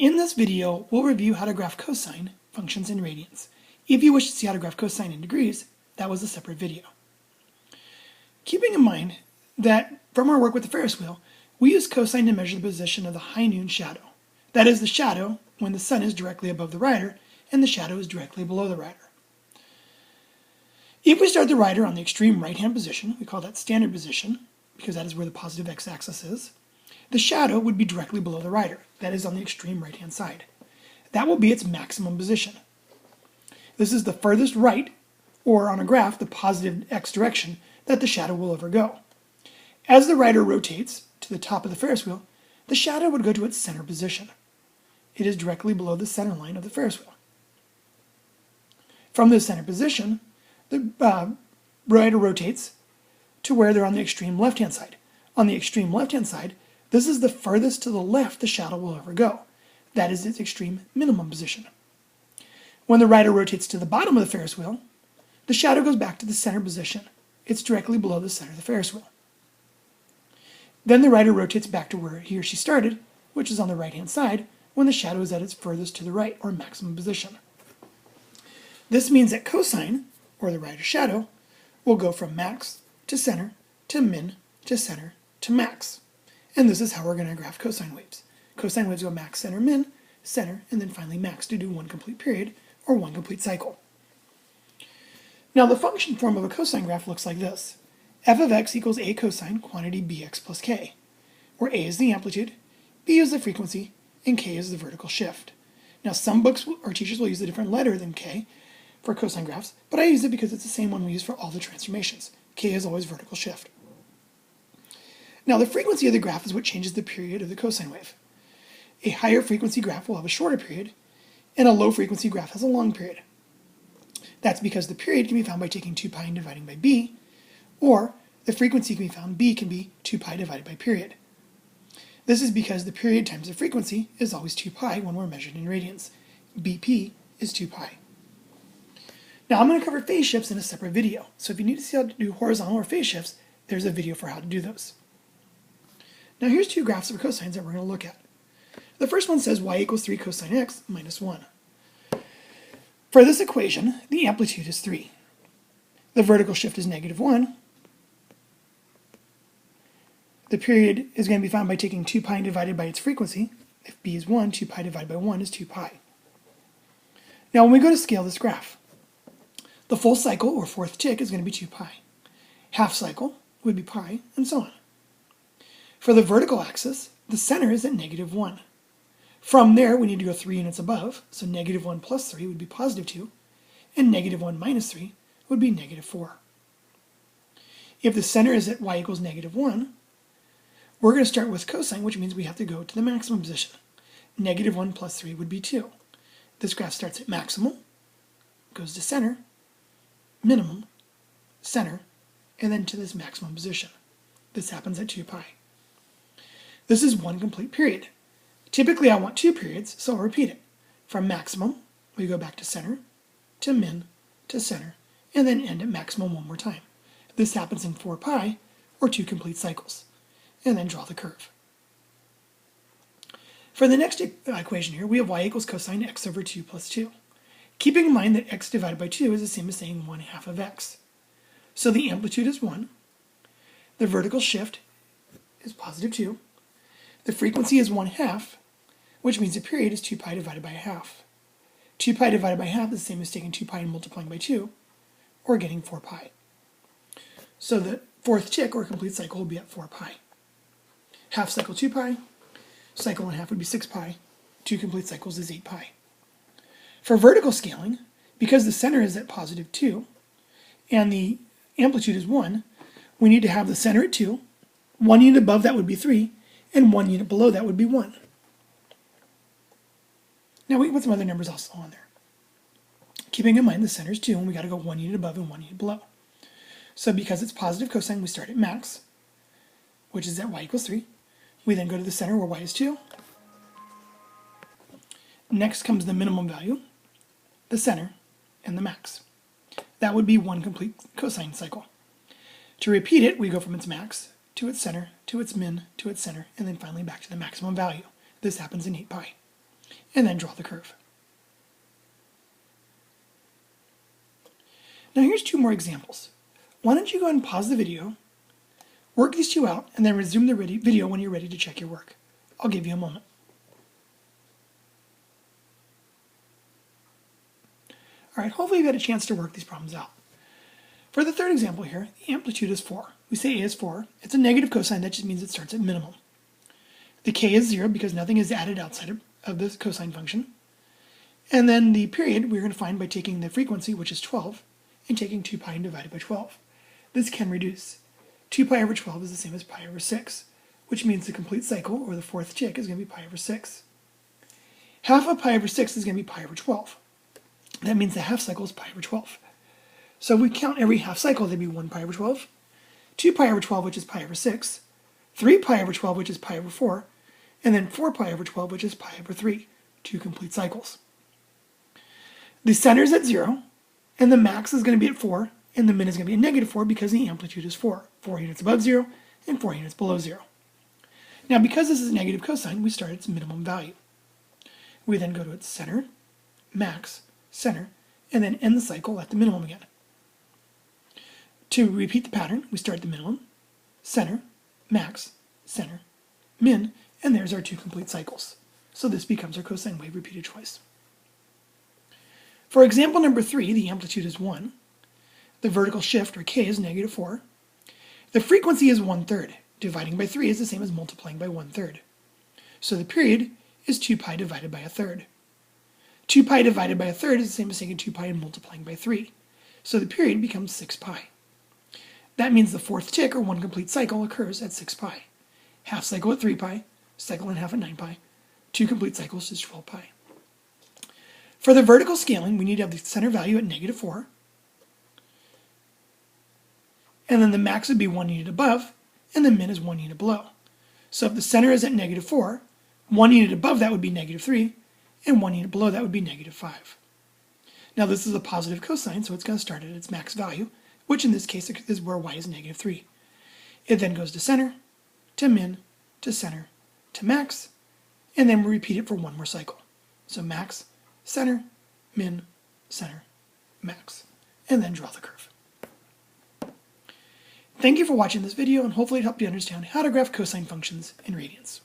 In this video, we'll review how to graph cosine functions in radians. If you wish to see how to graph cosine in degrees, that was a separate video. Keeping in mind that from our work with the Ferris wheel, we use cosine to measure the position of the high noon shadow. That is the shadow when the sun is directly above the rider and the shadow is directly below the rider. If we start the rider on the extreme right-hand position, we call that standard position, because that is where the positive x-axis is, the shadow would be directly below the rider, that is on the extreme right-hand side. That will be its maximum position. This is the furthest right, or on a graph, the positive x direction that the shadow will ever go. As the rider rotates to the top of the Ferris wheel, the shadow would go to its center position. It is directly below the center line of the Ferris wheel. From this center position, the rider rotates to where they're on the extreme left-hand side. On the extreme left-hand side, this is the furthest to the left the shadow will ever go. That is its extreme minimum position. When the rider rotates to the bottom of the Ferris wheel, the shadow goes back to the center position. It's directly below the center of the Ferris wheel. Then the rider rotates back to where he or she started, which is on the right-hand side, when the shadow is at its furthest to the right, or maximum position. This means that cosine, or the rider's shadow, will go from max to center to min to center to max. And this is how we're going to graph cosine waves. Cosine waves go max, center, min, center, and then finally max to do one complete period, or one complete cycle. Now the function form of a cosine graph looks like this. F of x equals a cosine quantity bx plus k, where a is the amplitude, b is the frequency, and k is the vertical shift. Now some books or teachers will use a different letter than k for cosine graphs, but I use it because it's the same one we use for all the transformations. K is always vertical shift. Now the frequency of the graph is what changes the period of the cosine wave. A higher frequency graph will have a shorter period, and a low frequency graph has a long period. That's because the period can be found by taking 2 pi and dividing by b, or the frequency can be found, b can be 2 pi divided by period. This is because the period times the frequency is always 2 pi when we're measured in radians. BP is 2 pi. Now I'm going to cover phase shifts in a separate video, so if you need to see how to do horizontal or phase shifts, there's a video for how to do those. Now here's 2 graphs of cosines that we're going to look at. The first one says y equals 3 cosine x minus 1. For this equation, the amplitude is 3. The vertical shift is negative 1. The period is going to be found by taking 2 pi and divided by its frequency. If b is 1, 2 pi divided by 1 is 2 pi. Now when we go to scale this graph, the full cycle, or fourth tick, is going to be 2 pi. Half cycle would be pi, and so on. For the vertical axis, the center is at negative 1. From there, we need to go 3 units above, so negative 1 plus 3 would be positive 2, and negative 1 minus 3 would be negative 4. If the center is at y equals negative 1, we're going to start with cosine, which means we have to go to the maximum position. Negative 1 plus 3 would be 2. This graph starts at maximum, goes to center, minimum, center, and then to this maximum position. This happens at 2 pi. This is one complete period. Typically I want 2 periods, so I'll repeat it. From maximum, we go back to center, to min, to center, and then end at maximum one more time. This happens in 4 pi, or 2 complete cycles. And then draw the curve. For the next equation here, we have y equals cosine x over 2 plus 2. Keeping in mind that x divided by 2 is the same as saying 1/2 of x. So the amplitude is 1. The vertical shift is positive 2. The frequency is 1/2, which means the period is 2 pi divided by 1/2. 2 pi divided by 1/2 is the same as taking 2 pi and multiplying by 2, or getting 4 pi. So the fourth tick, or complete cycle, will be at 4 pi. Half cycle 2 pi, cycle 1/2 would be 6 pi, 2 complete cycles is 8 pi. For vertical scaling, because the center is at positive 2, and the amplitude is 1, we need to have the center at 2, 1 unit above that would be 3, and 1 unit below that would be 1. Now we can put some other numbers also on there. Keeping in mind the center is 2, and we got to go 1 unit above and 1 unit below. So because it's positive cosine, we start at max, which is at y equals 3. We then go to the center where y is 2. Next comes the minimum value, the center, and the max. That would be one complete cosine cycle. To repeat it, we go from its max to its center, to its min, to its center, and then finally back to the maximum value. This happens in 8 pi. and then draw the curve. Now here's two more examples. Why don't you go ahead and pause the video, work these two out, and then resume the video when you're ready to check your work. I'll give you a moment. All right, hopefully you've had a chance to work these problems out. For the third example here, the amplitude is 4. We say A is 4. It's a negative cosine. That just means it starts at minimum. The k is 0 because nothing is added outside of the cosine function. And then the period we're going to find by taking the frequency, which is 12, and taking 2 pi and divided by 12. This can reduce. 2 pi over 12 is the same as pi over 6, which means the complete cycle, or the fourth tick, is going to be pi over 6. Half of pi over 6 is going to be pi over 12. That means the half cycle is pi over 12. So if we count every half cycle, there'd be 1 pi over 12, 2 pi over 12, which is pi over 6, 3 pi over 12, which is pi over 4, and then 4 pi over 12, which is pi over 3, 2 complete cycles. The center is at 0, and the max is going to be at 4, and the min is going to be at negative 4 because the amplitude is 4. 4 units above 0 and 4 units below 0. Now because this is a negative cosine, we start at its minimum value. We then go to its center, max, center, and then end the cycle at the minimum again. To repeat the pattern, we start at the minimum, center, max, center, min, and there's our 2 complete cycles. So this becomes our cosine wave repeated twice. For example number 3, the amplitude is 1. The vertical shift, or k, is negative 4. The frequency is 1/3. Dividing by 3 is the same as multiplying by 1/3. So the period is 2 pi divided by 1/3. 2 pi divided by 1/3 is the same as taking 2 pi and multiplying by 3. So the period becomes 6 pi. That means the fourth tick, or 1 complete cycle, occurs at 6 pi. Half cycle at 3 pi, cycle and a half at 9 pi. 2 complete cycles is 12 pi. For the vertical scaling, we need to have the center value at negative 4. And then the max would be 1 unit above, and the min is 1 unit below. So if the center is at negative 4, 1 unit above that would be negative 3, and 1 unit below that would be negative 5. Now this is a positive cosine, so it's going to start at its max value, which in this case is where y is negative 3. It then goes to center, to min, to center, to max, and then we repeat it for one more cycle. So max, center, min, center, max, and then draw the curve. Thank you for watching this video, and hopefully it helped you understand how to graph cosine functions in radians.